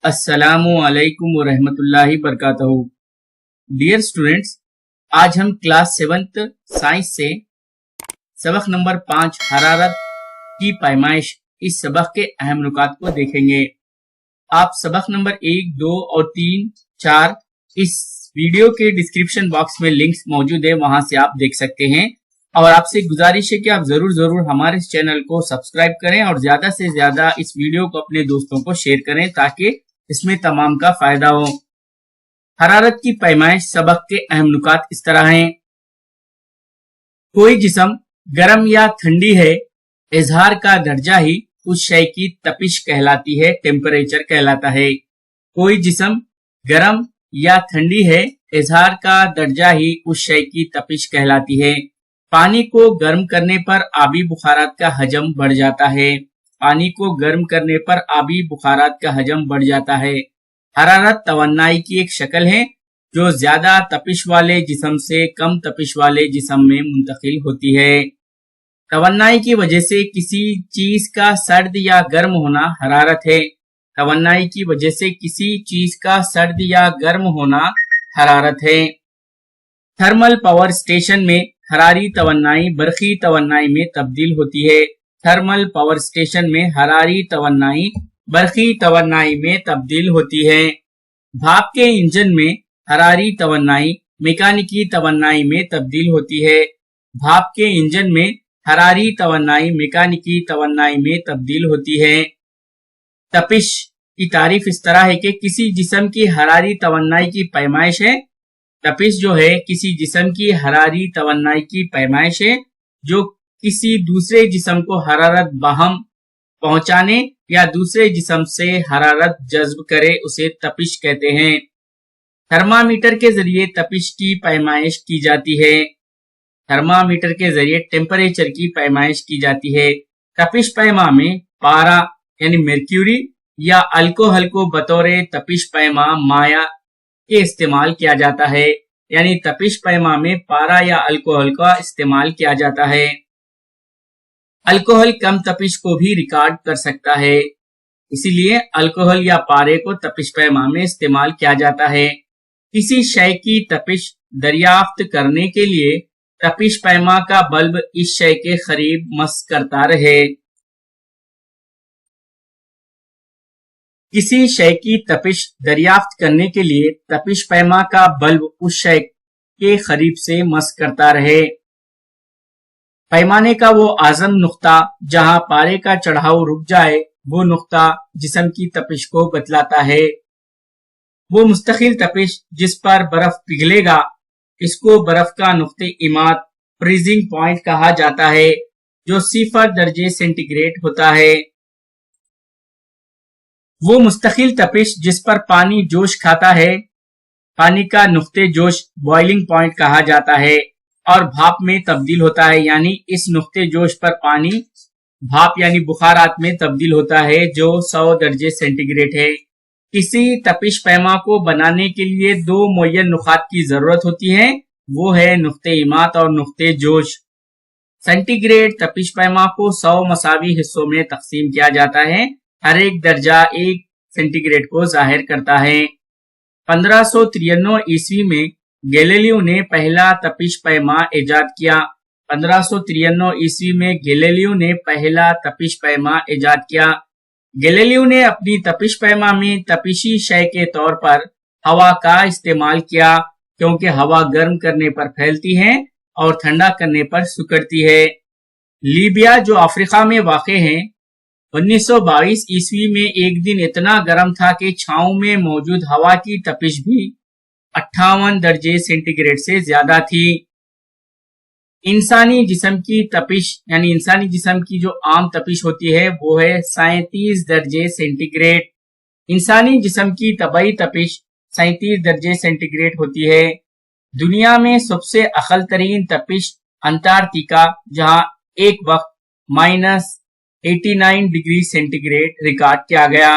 السلام علیکم ورحمۃ اللہ وبرکاتہ۔ ڈیئر اسٹوڈینٹس، آج ہم کلاس 7 سائنس سے سبق نمبر 5 حرارت کی پیمائش اس سبق کے اہم نکات کو دیکھیں گے۔ آپ سبق نمبر 1، 2 اور 3، 4 اس ویڈیو کے ڈسکرپشن باکس میں لنکس موجود ہے، وہاں سے آپ دیکھ سکتے ہیں۔ اور آپ سے گزارش ہے کہ آپ ضرور ہمارے اس چینل کو سبسکرائب کریں اور زیادہ سے زیادہ اس ویڈیو کو اپنے دوستوں کو شیئر کریں تاکہ اس میں تمام کا فائدہ ہو۔ حرارت کی پیمائش سبق کے اہم نکات اس طرح ہیں۔ کوئی جسم گرم یا ٹھنڈی ہے، اظہار کا درجہ ہی اس شے کی تپش کہلاتی ہے، ٹیمپریچر کہلاتا ہے۔ کوئی جسم گرم یا ٹھنڈی ہے، اظہار کا درجہ ہی اس شے کی تپش کہلاتی ہے۔ پانی کو گرم کرنے پر آبی بخارات کا حجم بڑھ جاتا ہے۔ پانی کو گرم کرنے پر آبی بخارات کا حجم بڑھ جاتا ہے۔ حرارت توانائی کی ایک شکل ہے جو زیادہ تپش والے جسم سے کم تپش والے جسم میں منتقل ہوتی ہے۔ توانائی کی وجہ سے کسی چیز کا سرد یا گرم ہونا حرارت ہے۔ توانائی کی وجہ سے کسی چیز کا سرد یا گرم ہونا حرارت ہے۔ تھرمل پاور اسٹیشن میں حراری توانائی برقی توانائی میں تبدیل ہوتی ہے۔ تھرمل پاور اسٹیشن میں حراری توانائی برقی توانائی میں تبدیل ہوتی ہے۔ بھاپ کے انجن میں حراری توانائی میکانیکی توانائی میں تبدیل ہوتی ہے۔ بھاپ کے انجن میں حراری توانائی میکانیکی توانائی میں تبدیل ہوتی ہے۔ تپش کی تعریف اس طرح ہے کہ کسی جسم کی حراری توانائی کی پیمائش ہے۔ تپش جو ہے کسی جسم کی حراری توانائی کی پیمائش ہے جو کسی دوسرے جسم کو حرارت بہم پہنچانے یا دوسرے جسم سے حرارت جذب کرے، اسے تپش کہتے ہیں۔ تھرمامیٹر کے ذریعے تپش کی پیمائش کی جاتی ہے۔ تھرمامیٹر کے ذریعے ٹیمپریچر کی پیمائش کی جاتی ہے۔ تپش پیما میں پارا یعنی مرکیوری یا الکوہل کو بطور تپش پیما مائع کے استعمال کیا جاتا ہے، یعنی تپش پیما میں پارا یا الکوہل کا استعمال کیا جاتا ہے۔ الکوہل کم تپش کو بھی ریکارڈ کر سکتا ہے، اسی لیے الکوہل یا پارے کو تپش پیما میں استعمال کیا جاتا ہے۔ کسی شے کی تپش دریافت کرنے کے لیے تپش پیما کا بلب اس شے کے قریب مس کرتا رہے۔ کسی شے کی تپش دریافت کرنے کے لیے تپش پیما کا بلب اس شے کے قریب سے مس کرتا رہے۔ پیمانے کا وہ اعظم نقطہ جہاں پارے کا چڑھاؤ رک جائے، وہ نقطہ جسم کی تپش کو بتلاتا ہے۔ وہ مستقل تپش جس پر برف پگھلے گا، اس کو برف کا نقطہ ایماد فریزنگ پوائنٹ کہا جاتا ہے، جو 0 درجے سینٹی گریڈ ہوتا ہے۔ وہ مستقل تپش جس پر پانی جوش کھاتا ہے، پانی کا نقطہ جوش بوائلنگ پوائنٹ کہا جاتا ہے اور بھاپ میں تبدیل ہوتا ہے، یعنی اس نقطہ جوش پر پانی بھاپ یعنی بخارات میں تبدیل ہوتا ہے جو 100 درجے سینٹی گریڈ ہے۔ کسی تپش پیما کو بنانے کے لیے 2 معین نقاط کی ضرورت ہوتی ہے، وہ ہے نقطہ ایماد اور نقطہ جوش۔ سینٹی گریڈ تپش پیما کو 100 مساوی حصوں میں تقسیم کیا جاتا ہے، ہر ایک درجہ 1 سینٹی گریڈ کو ظاہر کرتا ہے۔ 1593 عیسوی میں گیلیلیو نے پہلا تپش پیما ایجاد کیا۔ 1593 عیسوی میں گیلیلیو نے پہلا تپش پیما ایجاد کیا۔ گیلیلیو نے اپنی تپش پیما میں تپشی شے کے طور پر ہوا کا استعمال کیا، کیونکہ ہوا گرم کرنے پر پھیلتی ہے اور ٹھنڈا کرنے پر سکڑتی ہے۔ لیبیا جو افریقہ میں واقع ہے، 1922 عیسوی میں ایک دن اتنا گرم تھا کہ چھاؤں میں موجود ہوا کی تپش بھی 58 درجے سینٹی گریڈ سے زیادہ تھی۔ انسانی جسم کی تپش یعنی انسانی جسم کی جو عام تپش ہوتی ہے وہ ہے 37 درجے سینٹی گریڈ۔ انسانی جسم کی طبعی تپش 37 درجے سینٹی گریڈ ہوتی ہے۔ دنیا میں سب سے اقل ترین تپش انٹارکٹیکا، جہاں ایک وقت -89 ڈگری سینٹی گریڈ ریکارڈ کیا گیا۔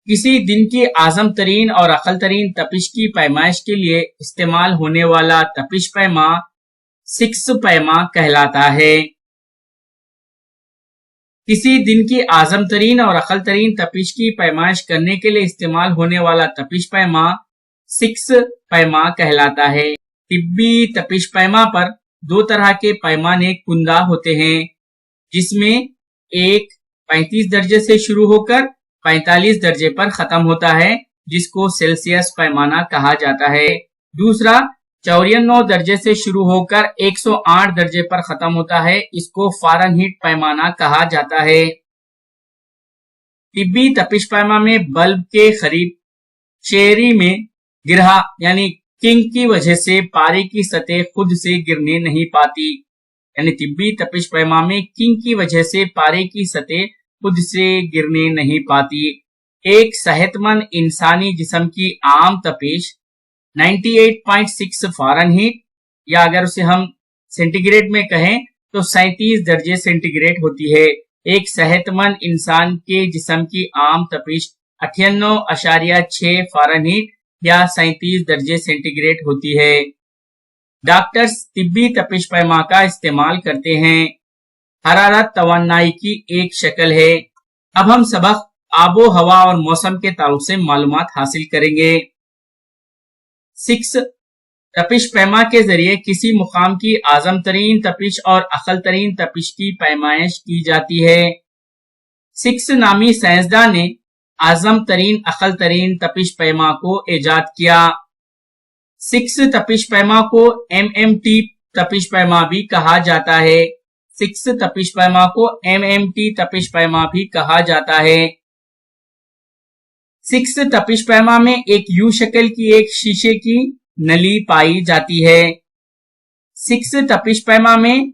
کسی دن کی اعظم ترین اور اقل ترین تپش کی پیمائش کے لیے استعمال ہونے والا تپش پیما 6 پیما کہلاتا ہے۔ किसी दिन की आजम तरीन और अकल तरीन तपिश की पैमाइश करने के लिए इस्तेमाल होने वाला तपिश पैमा 6 पैमा कहलाता है। तिब्बी तपिश पैमा पर 2 तरह के पैमाने कुंदा होते हैं, जिसमें एक 35 दर्जे से शुरू होकर 45 दर्जे पर खत्म होता है, जिसको सेल्सियस पैमाना कहा जाता है। दूसरा 94 दर्जे से शुरू होकर 108 दर्जे पर खत्म होता है, इसको फारेनहीट पैमाना कहा जाता है। तिब्बी तपिश पैमा में बल्ब के करीब चेरी में गिरहा यानी किंग की वजह से पारे की सतह खुद से गिरने नहीं पाती, यानी तिब्बी तपिश पैमा में किंग की वजह से पारे की सतह खुद से गिरने नहीं पाती। एक सेहतमंद इंसानी जिस्म की आम तपिश 98.6 फारेनहीट या अगर उसे हम सेंटीग्रेड में कहें तो 37 दर्जे सेंटीग्रेड होती है। एक सेहतमंद इंसान के जिस्म की आम तपिश 98.6 फारेनहीट या 37 दर्जे सेंटीग्रेड होती है। डॉक्टर्स तिब्बी तपिश पैमा का इस्तेमाल करते हैं। हरारत तवान्नाई की एक शक्ल है। अब हम सबक आबो हवा और मौसम के ताल्लुक से मालूमात हासिल करेंगे। 6 तपिश पैमा के जरिए किसी मुकाम की आजम तरीन तपिश और अकल तरीन तपिश की पैमाइश की जाती है। 6 नामी साइंसदान ने आजम तरीन अकल तरीन तपिश पैमा को इजाद किया। 6 तपिश पैमा को MMT तपिश पैमा भी कहा जाता है। 6 तपिश पैमा को MMT तपिश पैमा भी कहा जाता है। 6 तपिश पैमा में एक यू शक्ल की एक शीशे की नली पाई जाती है। 6 तपिश पैमा में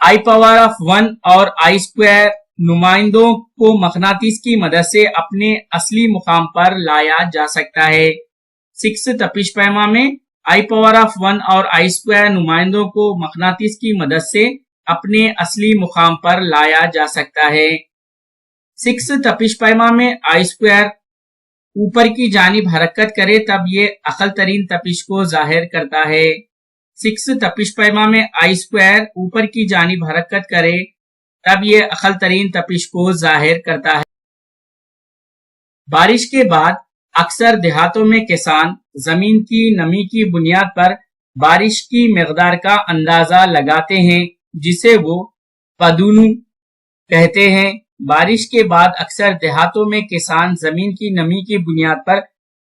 I⁻1 और I² नुमाइंदों को मकनातीस की मदद से अपने असली मुकाम पर लाया जा सकता है। 6 तपिश पैमा में I⁻1 और I² नुमाइंदों को मकनातीस की मदद से अपने असली मुकाम पर लाया जा सकता है। 6 तपिश पैमा में I² ऊपर की जानिब हरकत करे तब ये अकल तरीन तपिश को जाहिर करता है। 6 तपिश पैमा में I² ऊपर की जानिब हरकत करे तब ये अकल तरीन तपिश को जाहिर करता है। बारिश के बाद अक्सर देहातों में किसान जमीन की नमी की बुनियाद पर बारिश की मिकदार का अंदाजा लगाते हैं, जिसे वो पदुनु कहते हैं। बारिश के बाद अक्सर देहातों में किसान जमीन की नमी की बुनियाद पर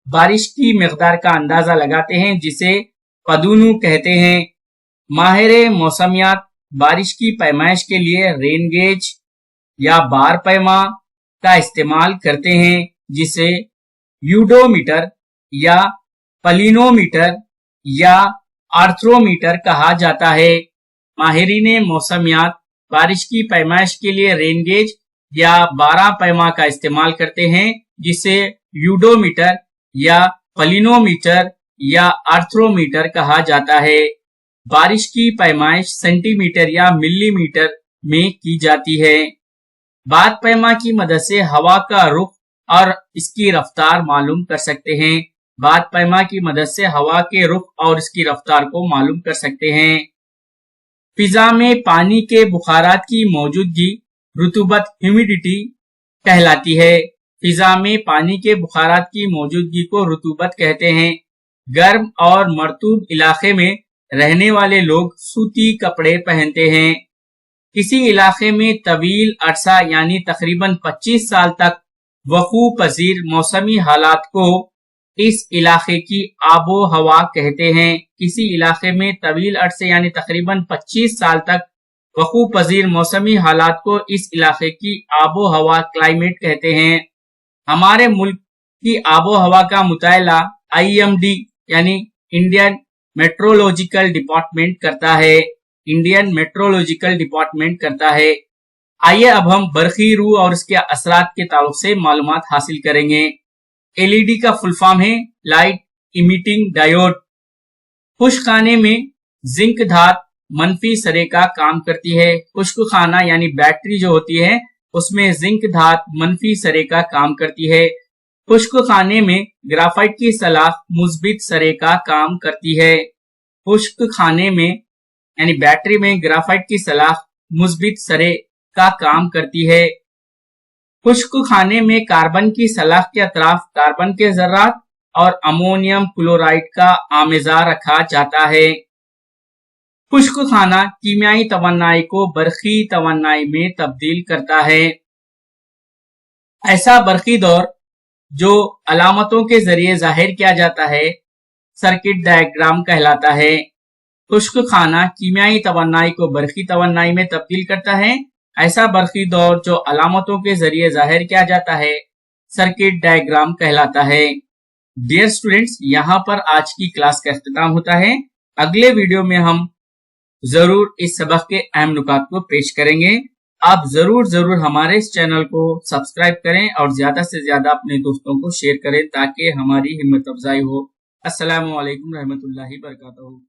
बारिश की मिकदार का अंदाजा लगाते हैं, जिसे पदुनु कहते हैं। माहिर मौसमियात बारिश की पैमाइश के लिए रेन गेज या बार पैमा का इस्तेमाल करते हैं, जिसे यूडोमीटर या पलिनोमीटर या आर्थ्रोमीटर कहा जाता है। माहिरीन मौसमियात बारिश की पैमाइश के लिए रेन गेज या बारह पैमा का इस्तेमाल करते हैं, जिसे यूडोमीटर या पलिनोमीटर या आर्थ्रोमीटर कहा जाता है। बारिश की पैमाइश सेंटीमीटर या मिलीमीटर में की जाती है। बात पैमा की मदद से हवा का रुख और इसकी रफ्तार मालूम कर सकते हैं। बात पैमा की मदद से हवा के रुख और इसकी रफ्तार को मालूम कर सकते हैं। फिजा में पानी के बुखारात की मौजूदगी रुतूबत ह्यूमिडिटी कहलाती है। फिजा में पानी के बुखारात की मौजूदगी को रुतूबत कहते हैं। गर्म और मरतूब इलाके में रहने वाले लोग सूती कपड़े पहनते हैं। किसी इलाके में तवील अरसा यानी तकरीबन 25 साल तक वकू पजीर मौसमी हालात को इस इलाके की आबो हवा कहते हैं। किसी इलाके में तवील अरसे यानी तकरीबन 25 साल तक वकू पजीर मौसमी हालात को इस इलाके की आबो हवा क्लाइमेट कहते हैं। हमारे मुल्क की आबो हवा का मुताला IMD यानी इंडियन मेट्रोलॉजिकल डिपार्टमेंट करता है। इंडियन मेट्रोलॉजिकल डिपार्टमेंट करता है। आइए अब हम बरखी रूह और इसके असरात के ताल्लुक से मालूमात हासिल करेंगे। LED का फुल फॉर्म है लाइट इमिटिंग डायोड। खुश्क खाने में जिंक धात मनफी सरे का काम करती है। खुश्क खाना यानी बैटरी जो होती है उसमें जिंक धात मनफी सरे का काम करती है। खुश्क खाने में ग्राफाइट की सलाख मुस्बित सरे का काम करती है। खुश्क खाने में यानी बैटरी में ग्राफाइट की सलाख मुस्बित सरे का काम करती है। खुश्क खाने में कार्बन की सलाख के अतराफ कार्बन के जर्रात और अमोनियम क्लोराइड का आमेजा रखा जाता है। खुश्क खाना कीमियाई तवन्नाई को बरकी तवन्नाई में तब्दील करता है। ऐसा बरकी दौर जो अलामतों के जरिए जाहिर किया जाता है सर्किट डायग्राम कहलाता है। खुश्क खाना कीमियाई तवन्नाई को बरकी तवन्नाई में तब्दील करता है। ऐसा बरकी दौर जो अलामतों के जरिए जाहिर किया जाता है सर्किट डायग्राम कहलाता है। डियर स्टूडेंट्स, यहाँ पर आज की क्लास का इख्तिताम होता है। अगले वीडियो में हम जरूर इस सबक के अहम नुकात को पेश करेंगे। आप जरूर हमारे इस चैनल को सब्सक्राइब करें और ज्यादा से ज्यादा अपने दोस्तों को शेयर करें ताकि हमारी हिम्मत अफजाई हो। अस्सलामु अलैकुम रहमतुल्लाहि बरकातहू।